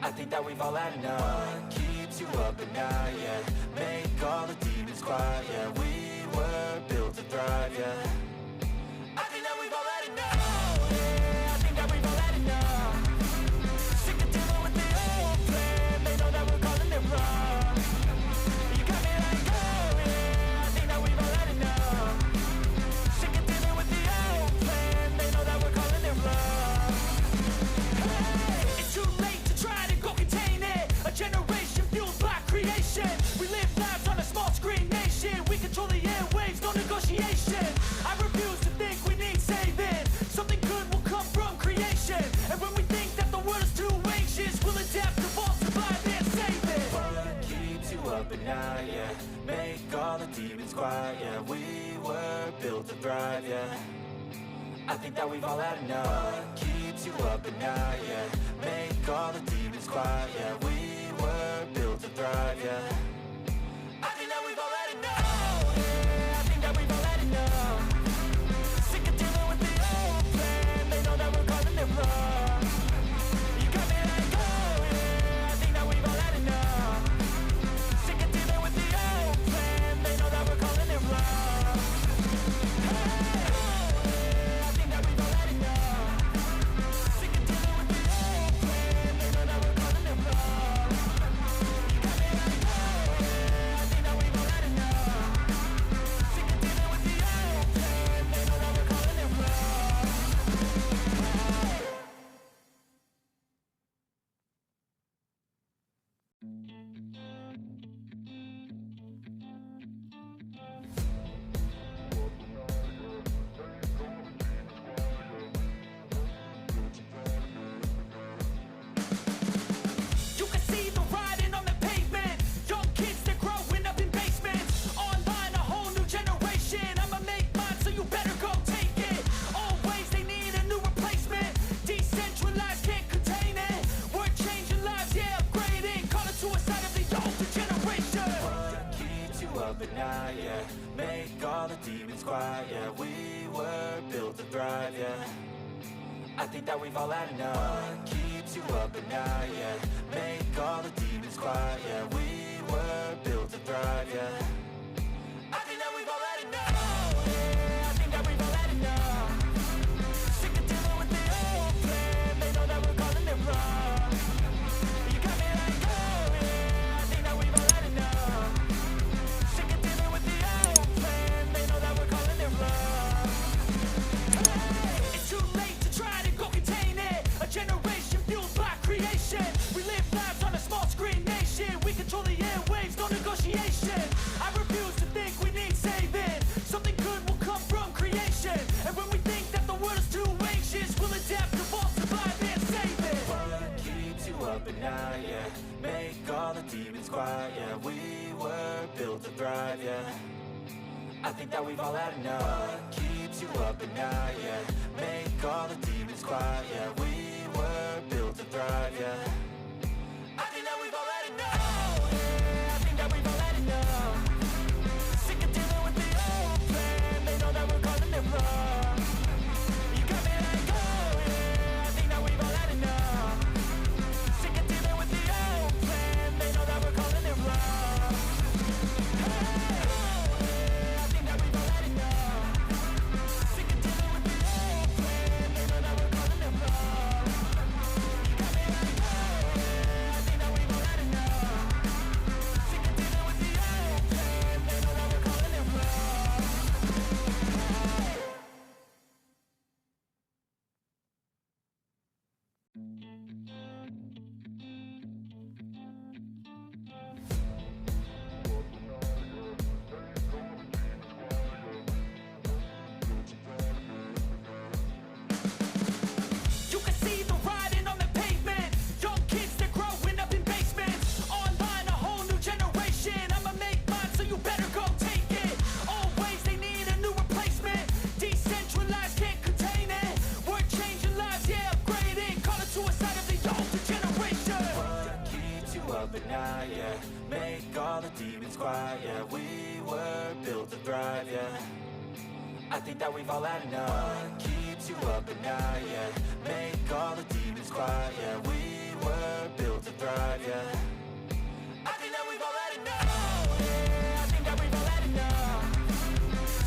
I think that we've all had enough. Keeps you up at night, yeah. Make all the demons quiet, yeah. We were built to thrive, yeah. I think that we've all had enough. Yeah, I think that we've all had enough. Sick of dealing with the old plan. They know that we're calling it wrong. You got me like, oh yeah, I think that we've all had enough. Sick of dealing with the old plan. They know that we're calling it wrong. Hey, it's too late to try to go contain it. A generation fueled by creation. We live lives on a small screen nation. We control the airwaves, no negotiation. I refuse to think we need saving. Something good will come from creation. And when we think that the world is too anxious, we'll adapt, evolve, survive, and save it. What keeps you up at night, yeah. Make all the demons quiet, yeah. We were built to thrive, yeah. I think that we've all had enough. Keeps you up at night, yeah. Make all the demons quiet, yeah. We were built to thrive, yeah. I think that we've all had enough. Yeah, I think that we've all had enough. Sick of dealing with the old plan. They know that we're calling it wrong. You got me like, oh yeah, I think that we've all had enough. Sick of dealing with the old plan. They know that we're calling it wrong. Hey, I think that we've all had enough. Sick of dealing with the old plan. They know that we're calling it wrong. You got me like, oh yeah, I think that we've all had enough. Sick of dealing with the old plan. They know that we're calling it wrong. You can see the writing on the pavement. Young kids, they're growing up in basements. Online, a whole new generation. I'ma make mine, so you better go take it. Always, they need a new replacement. Decentralized, can't contain it. We're changing lives, yeah, upgrading. Call it suicide of the older generation. What keeps you up at night, yeah. Make all the demons quiet, yeah. We were built to thrive, yeah. I think that we've all had enough. Keeps you up at night, yeah. Make all the demons quiet, yeah. We were built to thrive, yeah. I think that we've all had enough. Yeah, I think that we've all had enough. Sick of dealing with the old plan. They know that we're calling it wrong. You got me like, oh yeah, I think that we've all had enough. Sick of dealing with the old plan. They know that we're calling it wrong. Hey, it's too late to try to go contain it. A generation fueled by creation. We live lives on a small screen nation. We control the airwaves, no negotiation. I refuse to think we need saving. Something good will come from creation. And when we think that the world is too anxious, we'll adapt, evolve, survive, and save it. What keeps you up at night, yeah. Make all the demons quiet, yeah. We were built to thrive, yeah. I think that we've all had enough. Keeps you up at night, yeah. Make all the demons quiet, yeah. We were built to thrive, yeah. I think that we've all had enough. Yeah, I think that we've all had enough. Sick of dealing with the old plan. They know that we're calling it wrong. You got me like, oh yeah, I think that we've all had enough. Sick of dealing with the old plan. They know that we're calling it wrong. Hey, I think that we've all had enough. Sick of dealing with the old plan. They know that we're calling it wrong. You got me like, oh yeah, I think that we've all had enough. Sick of dealing with the old plan. They know that we're calling it wrong. You can see the writing on the pavement. Young kids, they're growing up in basements. Online, a whole new generation. I'ma make mine, so you better go take it. Always, they need a new replacement. Decentralized, can't contain it. We're changing lives, yeah, upgrading. Call it suicide of the older generation. What keeps you up at night, yeah. Make all the demons quiet, yeah. We were built to thrive, yeah. I think that we've all had enough. Keeps you up at night, yeah. Make all the demons quiet, yeah. We were built to thrive, yeah. I think that we've all had enough, yeah, I think that we've all had enough.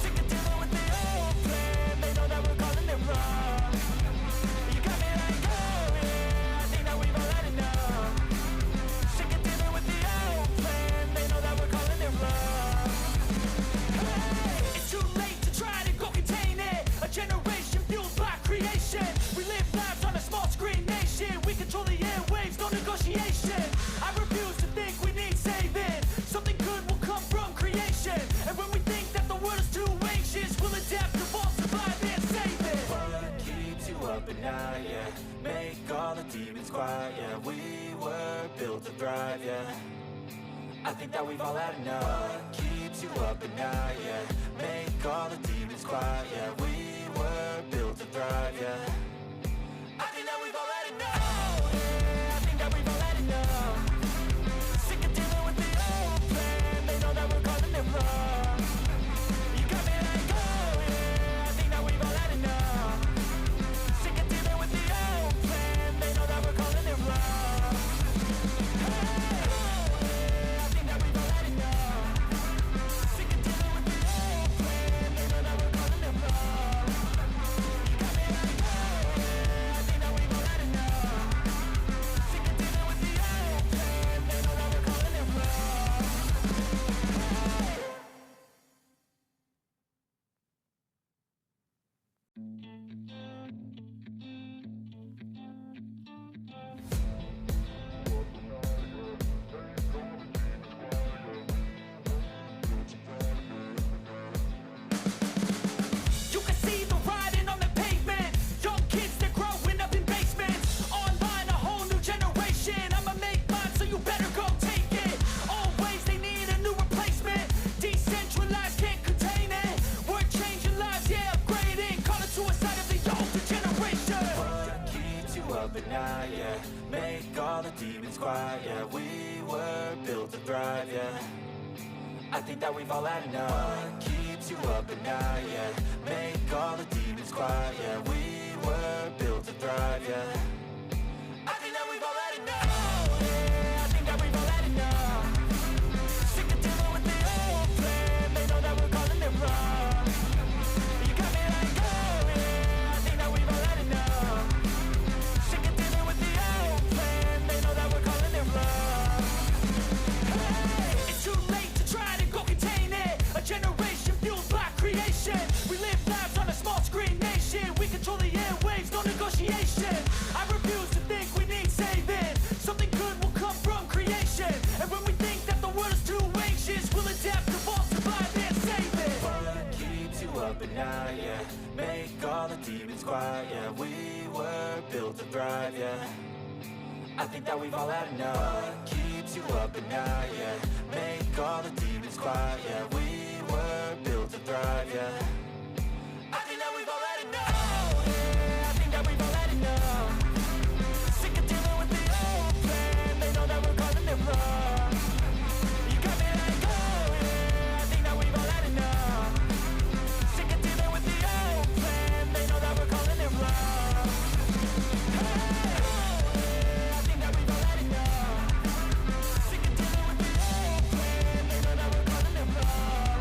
Sick of dealing with the old plan, they know that we're calling it wrong. You got me like, oh yeah, I think that we've all had enough. Sick of dealing with the old plan, they know that we're calling it wrong. Hey, it's too late to try to go contain it. A generation fueled by creation. We live lives on a small screen nation. We control the airwaves, no negotiation. I refuse to think we need saving. Something good will come from creation. And when we think that the world is too anxious, we'll adapt, evolve, survive, and save it. What keeps you up at night, yeah? Make all the demons quiet, yeah. We were built to thrive, yeah. I think that we've all had enough. What keeps you up at night, yeah? Make all the demons quiet, yeah. We were built to thrive, yeah. I think that we've all had enough, yeah. I think that we've all had enough. Sick of dealing with the old plan, they know that we're calling it wrong. You got me like, oh yeah, I think that we've all had enough. Sick of dealing with the old plan, they know that we're calling it wrong. Hey, I think that we've all had enough. Sick of dealing with the old plan, they know that we're calling it wrong. You got me like, oh yeah, I think that we've all had enough. Sick of dealing with the old plan, they know that we're calling it wrong. You can see the writing on the pavement. Young kids, they're growing up in basements. Online, a whole new generation. I'ma make mine, so you better go take it. Always, they need a new replacement. Decentralized, can't contain it. We're changing lives, yeah, upgrading. Call it suicide of the older generation. What keeps you up at night, yeah? Make all the demons quiet, yeah. We were built to thrive, yeah. I think that we've all had enough. What keeps you up at night, yeah? Make all the demons quiet, yeah. We were built to thrive, yeah. I think that we've all had enough, yeah. I think that we've all had enough. Sick of dealing with the old plan, they know that we're calling it wrong. You got me like, oh yeah, I think that we've all had enough. Sick of dealing with the old plan, they know that we're calling it wrong. Hey, it's too late to try to go contain it. A generation fueled by creation. We live lives on a small screen nation. We control the airwaves, no negotiation. I refuse to think we need saving. Something good will come from creation. And when we think that the world is too anxious, we'll adapt, evolve, survive, and save it. What keeps you up at night, yeah? Make all the demons quiet, yeah. We were built to thrive, yeah. I think that we've all had enough. What keeps you up at night, yeah? Make all the demons quiet, yeah. We were built to thrive, yeah. I think that we've all had enough, yeah. I think that we've all had enough. Sick of dealing with the old plan, they know that we're calling it wrong. You got me like, oh yeah, I think that we've all had enough. Sick of dealing with the old plan, they know that we're calling it wrong. Hey, I think that we've all had enough. Sick of dealing with the old plan, they know that we're calling it wrong.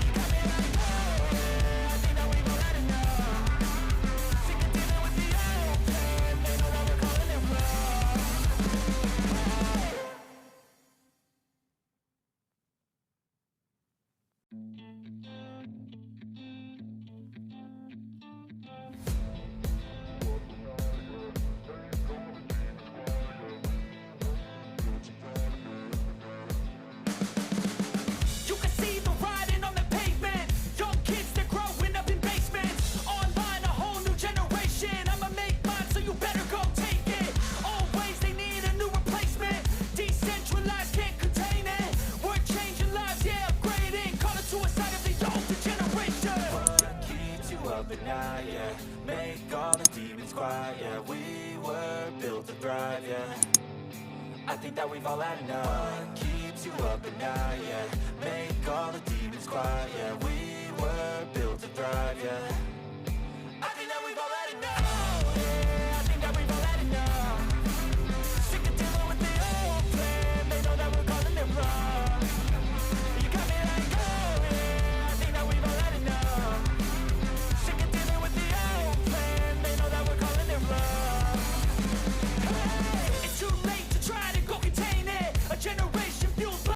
You got me like, oh yeah, I think that we've all had enough. Sick of dealing with the old plan, they know that we're calling it wrong. You can see the writing on the pavement. Young kids, they're growing up in basements. Online, a whole new generation. I'ma make mine, so you better go take it. Always, they need a new replacement. Decentralized, can't contain it. We're changing lives, yeah, upgrading. Call it suicide of the older generation. What keeps you up at night, yeah? Make all the demons quiet, yeah. We were built to thrive, yeah. I think that we've all had enough. What keeps you up at night, yeah? Make all the demons quiet, yeah. We were built to thrive, yeah.